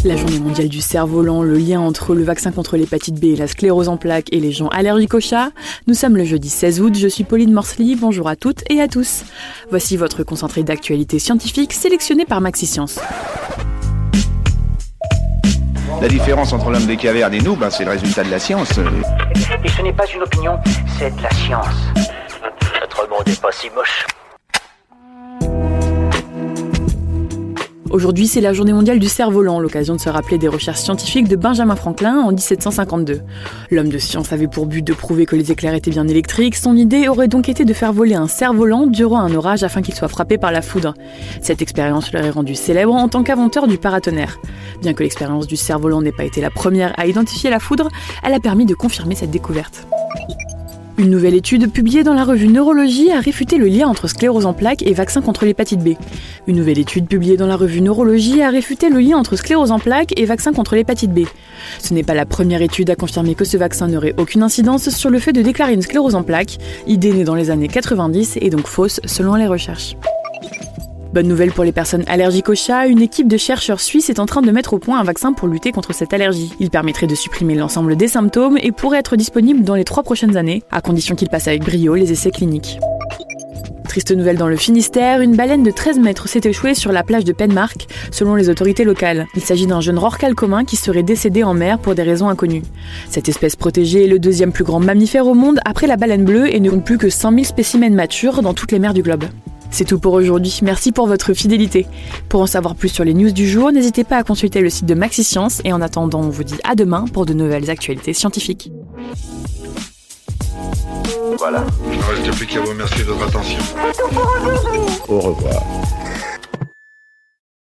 La journée mondiale du cerf-volant, le lien entre le vaccin contre l'hépatite B et la sclérose en plaques et les gens allergiques aux chats. Nous sommes le jeudi 16 août, je suis Pauline Morsley, bonjour à toutes et à tous. Voici votre concentré d'actualité scientifique sélectionné par Maxi-Science. La différence entre l'homme des cavernes et nous, c'est le résultat de la science. Et ce n'est pas une opinion, c'est de la science. Notre monde n'est pas si moche. Aujourd'hui, c'est la journée mondiale du cerf-volant, l'occasion de se rappeler des recherches scientifiques de Benjamin Franklin en 1752. L'homme de science avait pour but de prouver que les éclairs étaient bien électriques. Son idée aurait donc été de faire voler un cerf-volant durant un orage afin qu'il soit frappé par la foudre. Cette expérience l'aurait rendu célèbre en tant qu'inventeur du paratonnerre. Bien que l'expérience du cerf-volant n'ait pas été la première à identifier la foudre, elle a permis de confirmer cette découverte. Une nouvelle étude publiée dans la revue Neurologie a réfuté le lien entre sclérose en plaques et vaccin contre l'hépatite B. Une nouvelle étude publiée dans la revue Neurologie a réfuté le lien entre sclérose en plaques et vaccin contre l'hépatite B. Ce n'est pas la première étude à confirmer que ce vaccin n'aurait aucune incidence sur le fait de déclarer une sclérose en plaques, idée née dans les années 90 et donc fausse selon les recherches. Bonne nouvelle pour les personnes allergiques aux chats, une équipe de chercheurs suisses est en train de mettre au point un vaccin pour lutter contre cette allergie. Il permettrait de supprimer l'ensemble des symptômes et pourrait être disponible dans les 3 prochaines années, à condition qu'il passe avec brio les essais cliniques. Triste nouvelle dans le Finistère, une baleine de 13 mètres s'est échouée sur la plage de Penmark, selon les autorités locales. Il s'agit d'un jeune rorqual commun qui serait décédé en mer pour des raisons inconnues. Cette espèce protégée est le 2e plus grand mammifère au monde après la baleine bleue et ne compte plus que 100 000 spécimens matures dans toutes les mers du globe. C'est tout pour aujourd'hui, merci pour votre fidélité. Pour en savoir plus sur les news du jour, n'hésitez pas à consulter le site de Maxi-Science et en attendant, on vous dit à demain pour de nouvelles actualités scientifiques. Voilà. Il ne reste plus qu'à vous remercier de votre attention. Au revoir.